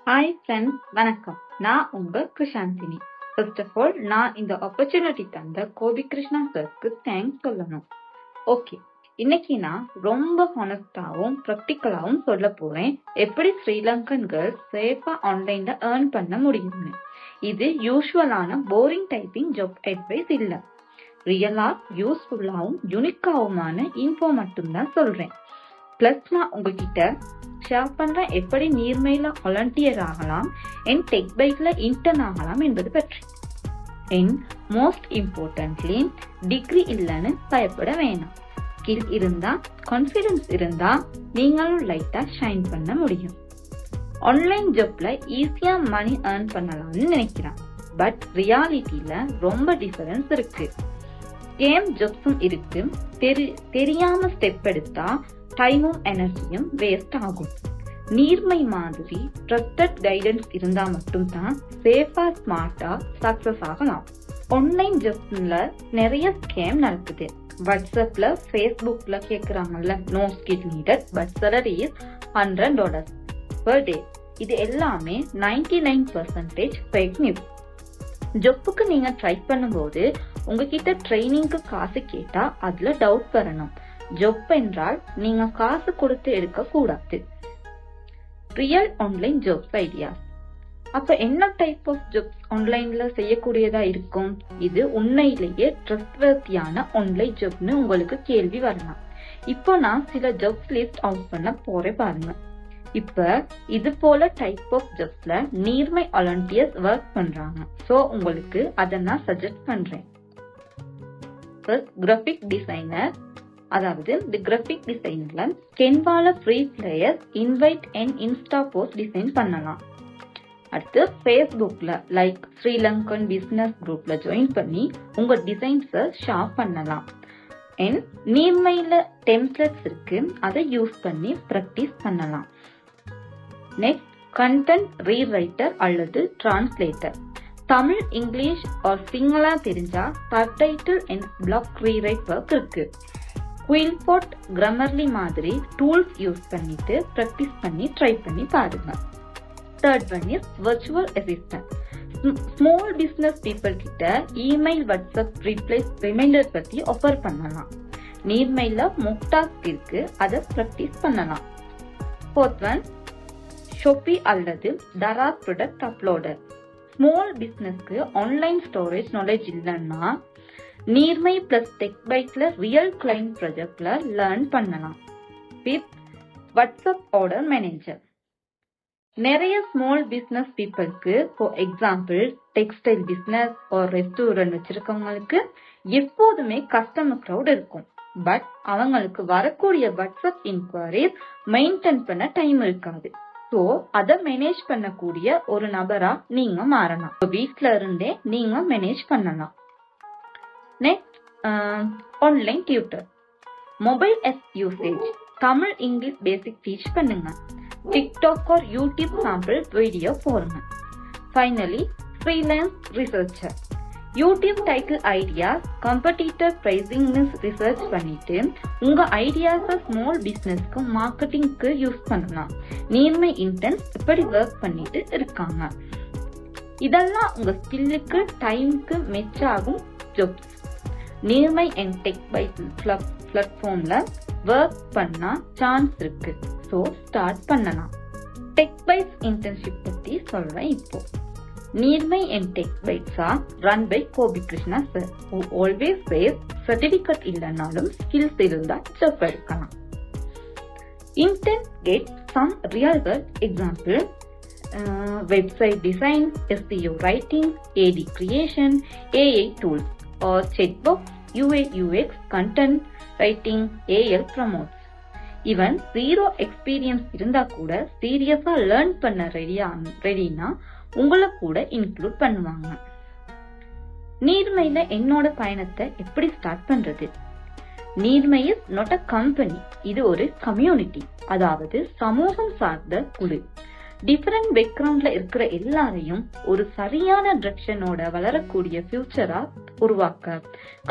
Hi friends, வணக்கம். நான் உங்க கிருஷாந்தினி. ஃபர்ஸ்ட் ஆஃப் ஆல், நான் இந்த ஆப்பர்ச்சுனிட்டி தந்த கோபி கிருஷ்ணா சருக்கு தேங்க்ஸ் சொல்லணும். ஓகே, இன்னைக்கு நான் ரொம்ப ஹானஸ்டாவும் ப்ராக்டிக்கலாவும் சொல்ல போறேன் எப்படி ஸ்ரீலங்கன் கேர்ள்ஸ் சேஃபா ஆன்லைன்ல ஏர்ன் பண்ண முடியும்னு. இது யூஸ்வலான போரிங் டைப்பிங் ஜாப் அட்வைஸ் இல்ல. ரியலா யூஸ்ஃபுல்லாவும் யூனிக்காவுமான இன்ஃபோ மட்டும்தான் சொல்றேன். பிளஸ் நான் உங்ககிட்ட ஷேர் பண்றேன் எப்படி நீர்மையில வாலண்டியர் ஆகலாம், என் டெக் பைக்ல இன்டர்ன் ஆகலாம் என்பது பற்றி. என் மோஸ்ட் இம்பார்ட்டன்ட்லி, டிகிரி இல்லைன்னு பயப்பட வேணாம். ஸ்கில் இருந்தா, கான்பிடன்ஸ் இருந்தா நீங்களும் லைட்டா ஷைன் பண்ண முடியும். ஆன்லைன் ஜாப்ல ஈஸியா மணி ஏர்ன் பண்ணலாம்னு நினைக்கிறான். பட் ரியாலிட்டியில ரொம்ப டிஃபரன்ஸ் இருக்கு. கேம் ஜாப்ஸும் இருக்கு. தெரியாம ஸ்டெப் எடுத்தா டைமும் எனர்ஜியும் வேஸ்ட் ஆகும். நீர்மை மாதிரி ட்ரஸ்டட் கைடன்ஸ் இருந்தா மட்டும்தான் சேஃபா ஸ்மார்ட்டா சக்சஸ் ஆகலாம். ஆன்லைன் ஜாப்ல நிறைய ஸ்கேம் நடக்குது. வாட்ஸ்அப்ல ஃபேஸ்புக்ல கேக்குறாங்கல்ல, no skill needed but salary is $100 per day. இது எல்லாமே 99% ஃபேக் நியூஸ். ஜாப்புக்கு நீங்க ட்ரை பண்ணும்போது உங்ககிட்ட ட்ரைனிங்க்கு காசு கேட்டா அதுல டவுட் வரணும். ஜாப் என்றால் நீங்க காசு கொடுத்து எடுக்க கூடாது. Real online jobs idea. அப்ப என்ன டைப் ஆஃப் ஜாப்ஸ் ஆன்லைன்ல செய்யக்கூடியதா இருக்கும்? இது உண்மையிலேயே ட்ரஸ்ட்வர்த்தியான ஆன்லைன் ஜாப்னு உங்களுக்கு கேள்வி வரலாம். இப்போ நான் சில ஜாப்ஸ் லிஸ்ட் அவுட் பண்ண போறேன் பாருங்க. இப்ப இது போல டைப் ஆஃப் ஜாப்ஸ்ல நீர்மை வாலண்டியர்ஸ் ஒர்க் பண்றாங்க. சோ உங்களுக்கு அதை நான் சஜெஸ்ட் பண்றேன். கிராஃபிக் டிசைனர், அதாவது இந்த கிராஃபிக் டிசைன்ல கேன்வால free flyer, invite and insta post design பண்ணலாம். அடுத்து ஃபேஸ்புக்ல லைக் ஸ்ரீலங்கன் பிசினஸ் குரூப்ல ஜாயின் பண்ணி உங்க டிசைன்ஸை ஷேர் பண்ணலாம். அண்ட் நீர்மையில டெம்ப்ளேட்ஸ் இருக்கு, அதை யூஸ் பண்ணி பிராக்டிஸ் பண்ணலாம். நெக்ஸ்ட், கண்டென்ட் ரீரைட்டர் அல்லது translator. Tamil, English or Sinhala தெரிஞ்சா subtitle and blog rewrite work இருக்கு. குயில்போர்ட், கிராமர்லி மாதிரி டூல்ஸ் யூஸ் பண்ணிட்டு பிராக்டிஸ் பண்ணி ட்ரை பண்ணி பாருங்க. Third one is virtual assistant. Small business people கிட்ட இமெயில், வாட்ஸ்அப் ரிமைண்டர் பத்தி ஆஃபர் பண்ணலாம். நீர்மையில மொக்டாஸ்க் இருக்கு, அதை பிராக்டிஸ் பண்ணலாம். ஃபோர்த் ஒன், ஷோப்பி அல்லது டராஸ் ப்ராடக்ட் அப்லோடர். ஸ்மால் பிசினஸ்க்கு ஆன்லைன் ஸ்டோரேஜ் நாலேஜ் இல்லைன்னா நீர்மை பிளஸ் டெக் பைக்ல ரியல் கிளைண்ட் ப்ராஜெக்ட்ல லேர்ன் பண்ணலாம். With WhatsApp order manager. நிறைய ஸ்மால் பிசினஸ் பீப்புளுக்கு, ஃபார் எக்ஸாம்பிள் டெக்ஸ்டைல் பிசினஸ் ஒரு ரெஸ்டாரண்ட் வச்சிருக்கவங்களுக்கு எப்போதுமே கஸ்டமர் க்ரௌட் இருக்கும். பட் அவங்களுக்கு வரக்கூடிய வாட்ஸ்அப் இன்குவரிஸ் மெயின்டைன் பண்ண டைம் இருக்காது. ஸோ அதை மேனேஜ் பண்ணக்கூடிய ஒரு நபரா நீங்க மாறலாம். வீட்ல இருந்தே நீங்க மேனேஜ் பண்ணலாம். Next, online tutor. Mobile app usage. Tamil, English basic teach பண்ணுங்க. TikTok or YouTube sample video போடுங்க. Finally, freelance researcher. YouTube title idea, competitor பிரைசிங்னு ரிசர்ச் பண்ணிட்டு உங்க ஐடியாஸை ஸ்மால் பிசினஸ்க்கு மார்க்கெட்டிங்க்கு யூஸ் பண்ணலாம். நீர்மை இன்டர்ன்ஸ் இப்படி ஒர்க் பண்ணிட்டு இருக்காங்க. இதெல்லாம் உங்க ஸ்கில்லுக்கு டைமுக்கு மெச்சாகும் jobs. Neermai and tech bike பிளாட்ஃபார்ம்ல ஒர்க் பண்ணா சான்ஸ் இருக்கு. ஸோ ஸ்டார்ட் பண்ணலாம். டெக் பைட்ஸ் இன்டர்ன்ஷிப் பத்தி சொல்றேன் இப்போ. Neermai and tech bytes are run by Gopi Krishna sir, who always says certificate இல்லைனாலும் ஸ்கில்ஸ் இருந்தா ஜாப் எடுக்கலாம். Intern get some real world example: website design, SEO writing, AD creation, AI tools or chatbox, UI UX content writing, AL prompts. Even 0 experience இருந்தா கூட சீரியஸா learn பண்ண ரெடினா உங்களை கூட include பண்ணுவாங்க. நீர்மையில என்னோட பயணத்தை எப்படி ஸ்டார்ட் பண்றது? நீர்மை இஸ் நாட் அ கம்பெனி, இது ஒரு கம்யூனிட்டி, அதாவது சமூகம் சார்ந்த குழு. டிஃபரெண்ட் பேக்ரவுண்ட்ல இருக்கிற எல்லாரையும் ஒரு சரியான டிரெக்ஷனோட வளரக்கூடிய ஃபியூச்சரா உருவாக்க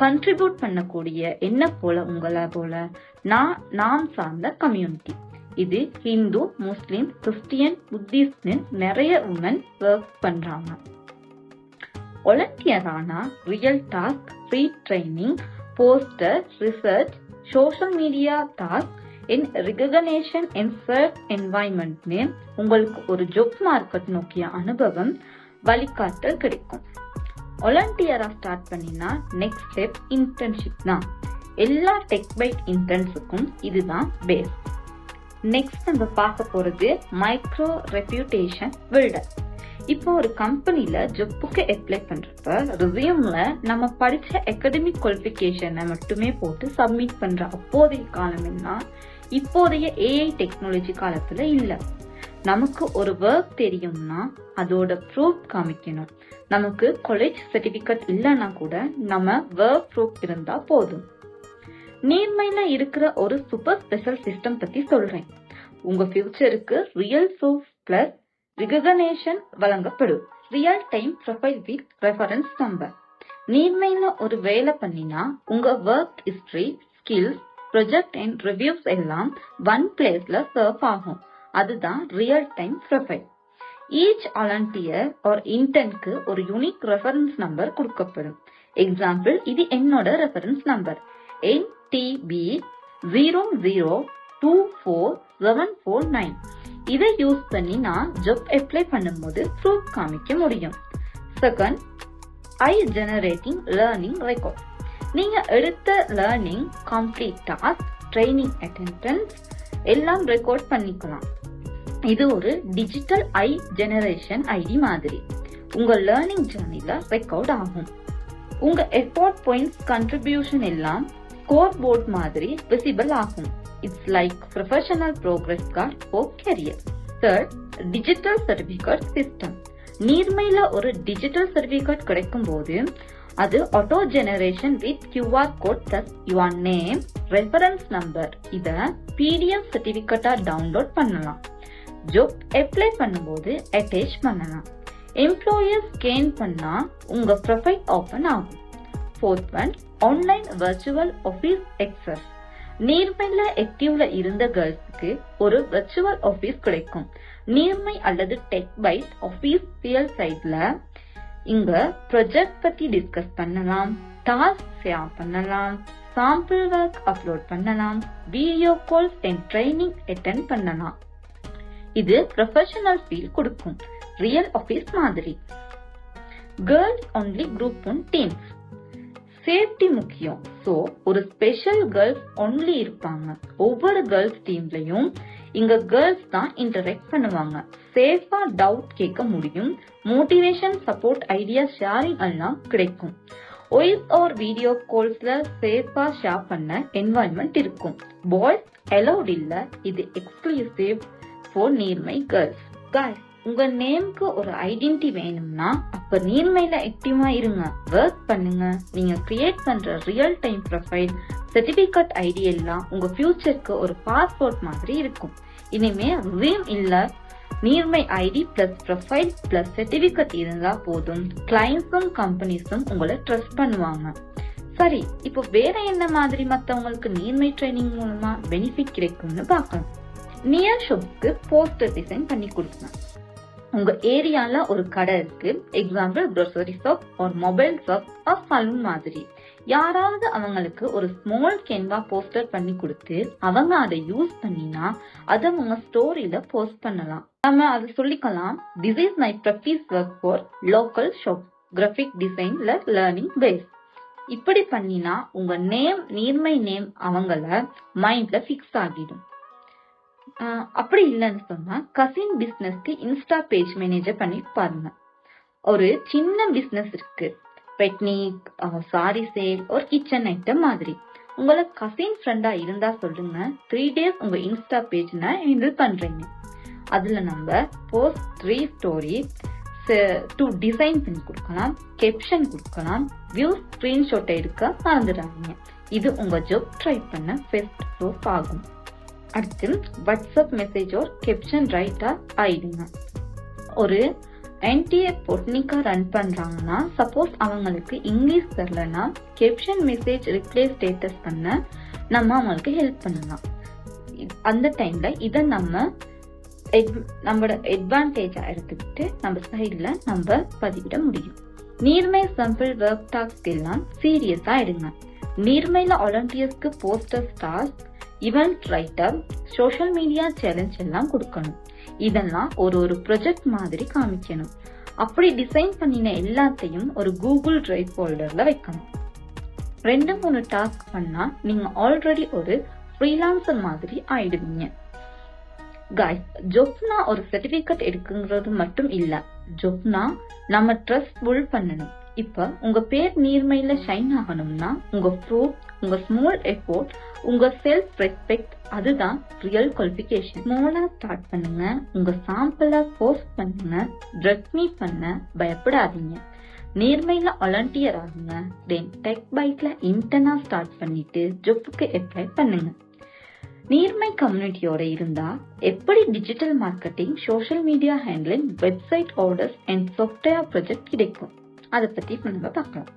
கண்ட்ரிபியூட் பண்ணக்கூடிய என்ன போல உங்களை போல நாம் சார்ந்த கம்யூனிட்டி. இது ஹிந்து, முஸ்லிம், கிறிஸ்டியன், புத்திஸ்ட்னு நிறைய உமன் ஒர்க் பண்றாங்க. வாலண்டியரானா real task, free training, poster, research, social media task in recognition in search என்வாயன்மெண்ட்னு உங்களுக்கு ஒரு ஜாப் மார்க்கெட் நோக்கிய அனுபவம், வழிகாட்டல் கிடைக்கும். வாலண்டியரா ஸ்டார்ட் பண்ணினா நெக்ஸ்ட் ஸ்டெப் இன்டர்ன்ஷிப் தான். எல்லா டெக் பைட் இன்டர்ன்ஸுக்கும் இதுதான் பேஸ். நெக்ஸ்ட் நம்ம பார்க்க போறது மைக்ரோ ரெப்யூட்டேஷன் பில்டர். இப்போ ஒரு கம்பெனில ஜாப்புக்கு அப்ளை பண்றப்ப ரெஸ்யூம்ல நம்ம படிச்ச அகாடமிக் குவாலிஃபிகேஷனை மட்டுமே போட்டு சப்மிட் பண்ற அப்போதைய காலம் என்ன இப்போதைய ஏஐ டெக்னாலஜி காலத்துல இல்ல. நமக்கு ஒரு ஒர்க் தெரியும்னா அதோட ப்ரூஃப் காமிக்கணும். நமக்கு காலேஜ் சர்டிபிகேட் இல்லைன்னா கூட நம்ம ஒர்க் ப்ரூஃப் இருந்தா போதும். நேர்மையில இருக்கிற ஒரு சூப்பர் ஸ்பெஷல் சிஸ்டம் பத்தி சொல்றேன். உங்க ஃபியூச்சருக்கு ரியல் ப்ரூஃப் பிளஸ் ரிகக்னேஷன் வழங்கப்படும். Real time profile with reference number. நேர்மையில ஒரு வேலை பண்ணினா உங்க work history, skills, project and reviews எல்லாம் ஒன் பிளேஸ்ல சர்வ் ஆகும். அதுதான் real time profile. Each volunteer ஒரு இன்டர்னுக்கு ஒரு யூனிக் ரெஃபரன்ஸ் நம்பர் கொடுக்கப்படும். எக்ஸாம்பிள், இது என்னோட ரெஃபரன்ஸ் நம்பர் NTB 0024749. இதை யூஸ் பண்ணி நான் ஜாப் அப்ளை பண்ணும்போது ப்ரூஃப் காமிக்க முடியும். செகண்ட், ஐ ஜெனரேட்டிங் லேர்னிங் ரெக்கார்ட். நீங்க எடுத்த learning, complete task, training attendance எல்லாம் ரெக்கார்ட் பண்ணிக்கலாம். இது ஒரு டிஜிட்டல் ஐ ஜெனரேஷன் ஐடி மாதிரி உங்க லேர்னிங் ஜர்னில ரெக்கார்ட் ஆகும். உங்க எஃபோர்ட் பாயிண்ட்ஸ், கண்ட்ரிபியூஷன் எல்லாம் ஸ்கோர் போர்ட் மாதிரி விசிபிள் ஆகும். It's like professional progress card for career. Third, digital certificate system. நீர்மையில ஒரு டிஜிட்டல் சர்டிபிகேட் கிடைக்கும் போது அது auto generation with QR code plus your name, reference number. இத PDF சர்டிபிகேட்டா டவுன்லோட் பண்ணலாம். ஜாப் அப்ளை பண்ணும்போது அட்டாச் பண்ணலாம். எம்ப்ளாயர் ஸ்கேன் பண்ணா உங்க ப்ரொஃபைல் ஓபன் ஆகும். Fourth one, online virtual office access. நீர்மையில ஆக்டிவ்ல இருந்த கேர்ள்ஸ்க்கு ஒரு வர்ச்சுவல் ஆபீஸ் கிடைக்கும். நீர்மை அல்லது டெக் பைட் ஆபீஸ் ரியல் சைட்ல இங்க ப்ராஜெக்ட் பத்தி டிஸ்கஸ் பண்ணலாம், டாஸ்க் ஷேர் பண்ணலாம், சாம்பிள் ஒர்க் அப்லோட் பண்ணலாம், video calls and training attend பண்ணலாம். இது ப்ரொஃபஷனல் ஃபீல் கொடுக்கும், ரியல் ஆபீஸ் மாதிரி. Girls only group one teams. Safety முக்கியம். சோ ஒரு ஸ்பெஷல் கேர்ள்ஸ் ஒன்லி இருப்பாங்க. ஒவ்வொரு கேர்ள்ஸ் டீம்லயும் இங்க கேர்ள்ஸ் தான் இன்டராக்ட் பண்ணுவாங்க. சேஃபா டவுட் கேட்க முடியும். மோட்டிவேஷன், சப்போர்ட், ஐடியா ஷேரிங் எல்லாம் கிடைக்கும். வாய்ஸ் ஓவர் வீடியோ கால்ஸ்ல சேஃபா ஷேர் பண்ண என்வாயன்மெண்ட் இருக்கும். பாய்ஸ் அலௌட் இல்ல. இது எக்ஸ்க்ளூசிவ் ஃபார் நீர்மை கேர்ள்ஸ். गाइस, உங்க நேம்க்கு ஒரு ஐடென்டிட்டி வேணும்னா அப்ப நீர்மையில ஆக்டிவா இருங்க, ஒர்க் பண்ணுங்க. நீங்க கிரியேட் பண்ற real time profile, certificate ID எல்லாம் உங்க ஃபியூச்சருக்கு ஒரு பாஸ்போர்ட் மாதிரி இருக்கும். இனிமே ரெஸ்யூம் இல்ல, Neermai ID plus profile plus certificate இருந்தா போதும். கிளைண்ட்ஸும் கம்பெனிஸும் உங்களை ட்ரஸ்ட் பண்ணுவாங்க. சரி, இப்போ வேற என்ன மாதிரி மத்தவங்களுக்கு நீர்மை ட்ரைனிங் மூலமா பெனிஃபிட் கிடைக்கும்னு பார்க்கலாம். நியர் ஷாப்க்கு போஸ்டர் டிசைன் பண்ணி கொடுங்க. உங்க ஏரியால ஒரு கடை இருக்கு, எக்ஸாம்பிள் grocery ஷாப் ஒரு மொபைல் ஷாப் ஒரு சலூன் மாதிரி. யாராவது அவங்களுக்கு ஒரு ஸ்மால் கேன்வா போஸ்டர் பண்ணி கொடுத்து அவங்க அதை யூஸ் பண்ணினா அதை உங்க ஸ்டோரியில போஸ்ட் பண்ணலாம். நம்ம அதை சொல்லிக்கலாம், this is my practice work for local shop, graphic டிசைன்ல லேர்னிங் பேஸ். இப்படி பண்ணினா உங்க நேம், நீர்மை நேம் அவங்கள மைண்ட்ல பிக்ஸ் ஆகிடும். அப்படி இல்லைன்னு சொன்னா கசின் பிசினஸ்க்கு இன்ஸ்டா பேஜ் மேனேஜர் பண்ணி பாருங்க. ஒரு சின்ன பிசினஸ் இருக்கு, பெட்னிக், சாரி சேல், ஒரு கிச்சன் ஐட்டம் மாதிரி. உங்களை கசின் ஃப்ரெண்டா இருந்தா சொல்லுங்க, 3 days உங்க இன்ஸ்டா பேஜ் ஹேண்டில் பண்றீங்க. அதுல நம்ம போஸ்ட் 3 ஸ்டோரி 2 டிசைன் பண்ணி கொடுக்கலாம், கேப்ஷன் கொடுக்கலாம், வியூ ஸ்கிரீன்ஷாட் எடுக்க மறந்துடாதீங்க. இது உங்க ஜாப் ட்ரை பண்ண ஃபர்ஸ்ட் ப்ரூஃப் ஆகும். அடுத்து வாட்ஸ்அப் மெசேஜ் ஒரு கேப்ஷன் ரைட்டா ஆயிடுங்க. ஒரு என்டிஏ பொட்னிக்கா ரன் பண்றாங்கன்னா சப்போஸ் அவங்களுக்கு இங்கிலீஷ் தெரியலன்னா கேப்ஷன் மெசேஜ் ரிப்ளை ஸ்டேட்டஸ் பண்ண நம்ம அவங்களுக்கு ஹெல்ப் பண்ணலாம். அந்த டைம்ல இதை நம்மளோட அட்வான்டேஜா எடுத்துக்கிட்டு நம்ம சைட்ல நம்ம பதிவிட முடியும். நீர்மை சாம்பிள் ஒர்க் டாஸ்க் எல்லாம் சீரியஸா எடுங்க. நீர்மையில வாலண்டியர்ஸ்க்கு poster task, event writer, social media challenge எல்லாம் கொடுக்கணும். இதெல்லாம் ஒரு ப்ராஜெக்ட் மாதிரி காமிக்கணும். அப்படி டிசைன் பண்ணின எல்லாத்தையும் ஒரு கூகுள் டிரைவ் ஃபோல்டர்ல வைக்கணும். 2-3 டாஸ்க் பண்ணா நீங்க ஆல்ரெடி ஒரு ஃப்ரீலான்சர் மாதிரி ஆயிடுவீங்க. கைஸ், ஜொப்னா ஒரு சர்டிபிகேட் எடுக்குங்கிறது மட்டும் இல்ல. ஜொப்னா நம்ம ட்ரஸ்ட் பில்ட் பண்ணணும். இப்ப உங்க பேர் நீர்மையில ஷைன் ஆகணும்னா உங்க ப்ரூஃப், உங்க ஸ்மால் எஃபோர்ட், உங்க செல்ஃப் ரெஸ்பெக்ட், அதுதான் ரியல் குவாலிஃபிகேஷன். ஸ்மாலா ஸ்டார்ட் பண்ணுங்க. உங்க சாம்பிள போஸ்ட் பண்ணுங்க. ட்ரெஸ் மீ பண்ண பயப்படாதீங்க. நீர்மையில வாலண்டியர் ஆகுங்க. தென் டெக் பைட்ல இன்டர்னா ஸ்டார்ட் பண்ணிட்டு ஜொப்புக்கு அப்ளை பண்ணுங்க. நீர்மை கம்யூனிட்டியோட இருந்தா எப்படி digital marketing, social media handling, website orders and software project கிடைக்கும், அதை பத்தி நம்ம பார்க்கலாம்.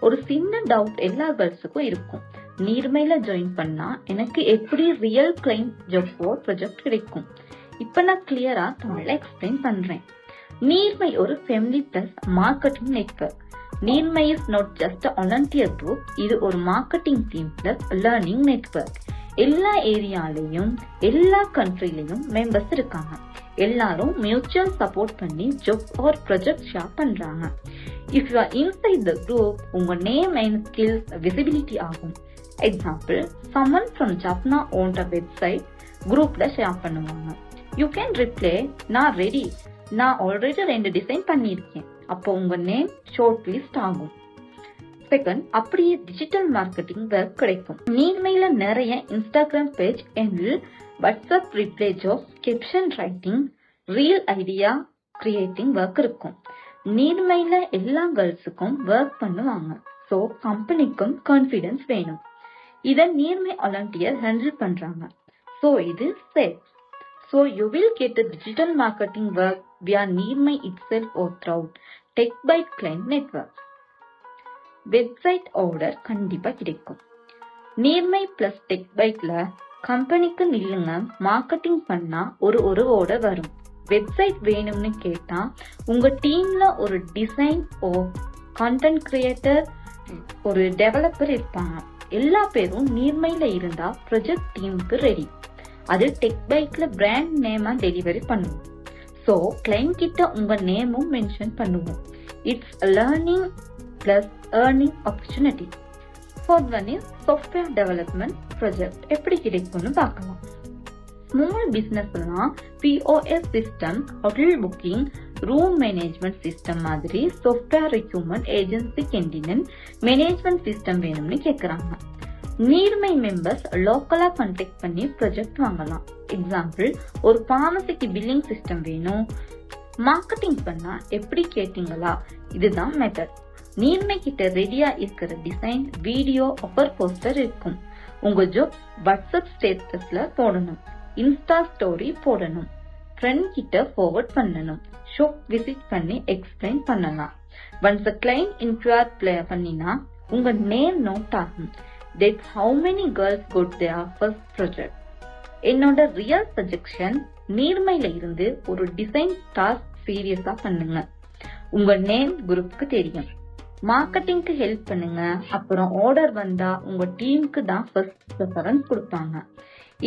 ஒரு சின்ன டவுட் எல்லா கேர்ள்ஸுக்கும் இருக்கும். நீர்மையில ஜாயின் பண்ணா எனக்கு எப்படி ரியல் கிளைண்ட் ஜாப் ப்ராஜெக்ட் கிடைக்கும்? இப்ப நான் கிளியரா தமிழ்ல எக்ஸ்பிளைன் பண்றேன். நீர்மை ஒரு ஃபேமிலி பிளஸ் மார்க்கெட்டிங் நெட்வொர்க். நீர்மை is not just volunteer group, இது ஒரு marketing team plus learning network. எல்லா ஏரியாலையும் எல்லா கண்ட்ரிலையும் மெம்பர்ஸ் இருக்காங்க. எல்லாரும் மியூச்சுவல் சப்போர்ட் பண்ணி ஜாப் ஆர் ப்ராஜெக்ட் ஷேர் பண்றாங்க. If you are inside the group, உங்க நேம் அண்ட் ஸ்கில்ஸ் விசிபிலிட்டி ஆகும். Example, someone from Jaffna owned a website, குரூப்ல ஷேர் பண்ணுவாங்க. யூ கேன் ரிப்ளை, நான் ரெடி, நான் ஆல்ரெடி 2 டிசைன் பண்ணியிருக்கேன். அப்போ உங்க நேம் ஷார்ட் லிஸ்ட் ஆகும். செகண்ட், அப்படியே டிஜிட்டல் மார்க்கெட்டிங் ஒர்க் கிடைக்கும். நீர்மையில நிறைய Instagram page and WhatsApp reply job, caption writing, reel idea creating work இருக்கும். நீர்மையில எல்லா கேர்ள்ஸுக்கும் ஒர்க் பண்ணுவாங்க. சோ கம்பெனிக்கும் கான்பிடன்ஸ் வேணும். இத நீர்மை வாலண்டியர் ஹேண்டில் பண்றாங்க. சோ இது safe. So you will get the digital marketing work via Nearmai itself or through TechByte client network. Website order கண்டிப்பா கிடைக்கும். நீர்மை பிளஸ் டெக்பைட்ல கம்பெனிக்கு நில்லுங்க மார்க்கெட்டிங் பண்ணா ஒரு ஆர்டர் வரும். வெப்சைட் வேணும்னு கேட்டா உங்க டீம்ல ஒரு டிசைன் ஓ கண்டென்ட் கிரியேட்டர், ஒரு டெவலப்பர் இருப்பாங்க. எல்லா பேரும் நீர்மையில இருந்தா ப்ராஜெக்ட் டீமுக்கு ரெடி. அது டெக்பைட்ல பிராண்ட் நேமா டெலிவரி பண்ணுவோம். சோ கிளைண்ட் கிட்ட உங்க நேமும் மென்ஷன் பண்ணுவோம். It's learning plus earning opportunity. Fourth one is software development project எப்படி கிடைக்கும்னு பார்க்கலாம். ஸ்மால் பிசினஸ்லாம் POS system, hotel booking, room management system மாதிரி software requirement agency canteen management system வேணும்னு கேக்குறாங்க. நீர்மை மெம்பர்ஸ் லோக்கலா கான்டாக்ட் பண்ணி ப்ராஜெக்ட் வாங்கலாம். எக்ஸாம்பிள், ஒரு பார்மசிக்கு பில்லிங் சிஸ்டம் வேணும், மார்க்கெட்டிங் பண்ணா எப்படி கேட்டீங்களா? இதுதான் மெத்தட். நீர்மை கிட்ட ரெடியா இருக்கிற டிசைன், வீடியோ, ஆஃபர் போஸ்டர் இருக்கும். உங்க ஜாப் வாட்ஸ்அப் ஸ்டேட்டஸ்ல போடணும், இன்ஸ்டா ஸ்டோரி போடணும், ஃப்ரெண்ட் கிட்ட ஃபார்வர்ட் பண்ணணும், ஷாப் விசிட் பண்ணி எக்ஸ்பிளைன் பண்ணலாம். ஒன்ஸ் கிளைண்ட் இன்க்வயர் பிளே பண்ணினா உங்க நேம் நோட் ஆகும். That's how many girls got their first project. என்னோட ரியல் சஜெக்ஷன், நீர்மையில இருந்து ஒரு டிசைன் டாஸ்க் சீரியஸா பண்ணுங்க. உங்க நேம் குரூப்க்கு தெரியும். மார்க்கெட்டிங்க்கு ஹெல்ப் பண்ணுங்க. அப்புறம் ஆர்டர் வந்தா உங்க டீமுக்கு தான் ஃபர்ஸ்ட் ப்ரிஃபரன்ஸ் கொடுப்பாங்க.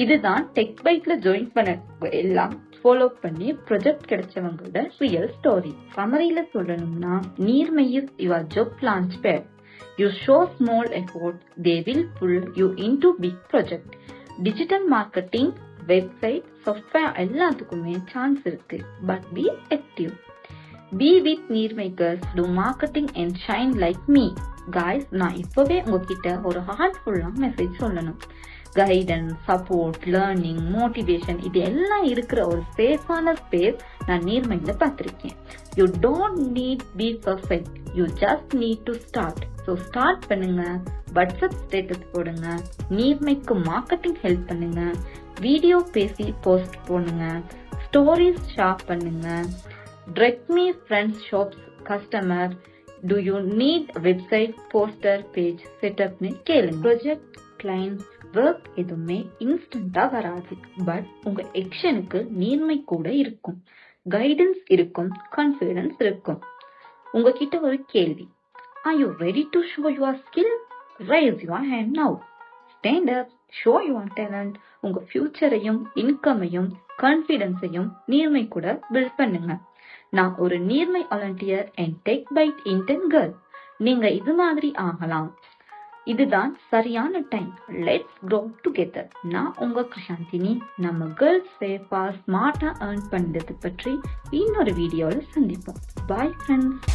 இதுதான் டெக்பைட்ல ஜாயின் பண்ண எல்லாம் ஃபாலோ பண்ணி ப்ராஜெக்ட் கிடைச்சவங்களோட ரியல் ஸ்டோரி. சமரியில சொல்லணும்னா, நீர்மை is your job launch bad. You show small effort, they will pull you into big project. Digital marketing, website, software எல்லாத்துக்குமே சான்ஸ் இருக்கு. But be active. Be with Nearmakers, do marketing and shine like me. Guys, நான் இப்பவே உங்ககிட்ட ஒரு ஹார்ட்ஃபுல்லா message சொல்லணும். Guidance, support, learning, motivation, இது எல்லாம் இருக்கிற ஒரு சேஃபான ஸ்பேஸ் நான் நீர்மையில பார்த்திருக்கேன். You don't need B perfect, you just need to start. So start பண்ணுங்க. வாட்ஸ்அப் ஸ்டேட்டஸ் போடுங்க. நீர்மைக்கு மார்க்கெட்டிங் ஹெல்ப் பண்ணுங்க. வீடியோ பேசி போஸ்ட் போடுங்க. ஸ்டோரிஸ் ஷேர் பண்ணுங்க. Direct me friends, shops, customer, do you need a website, poster, page setup னு கேளுங்க. Project, clients, work எதுவுமே இன்ஸ்டன்டா வராது. பட் உங்க ஆக்ஷனுக்கு நேர்மை கூட இருக்கும், கைடன்ஸ் இருக்கும், கான்ஃபிடன்ஸ் இருக்கும். உங்ககிட்ட ஒரு கேள்வி, are you ready to show your skill? Raise your hand now. Stand up, show your talent. உங்க ஃபியூச்சரையும் இன்கமையும் கான்ஃபிடன்ஸையும் நேர்மை கூட பில்ட் பண்ணுங்க. நான் ஒரு நேர்மை volunteer and tech byte intern girl. நீங்க இது மாதிரி ஆகலாம். இதுதான் சரியான டைம். Let's grow together. நான் உங்க கிருஷாந்தினி. நம்ம கேர்ள்ஸ் சேஃபா ஸ்மார்ட்டா ஏர்ன் பண்றது பற்றி இன்னொரு வீடியோல சந்திப்போம். Bye friends.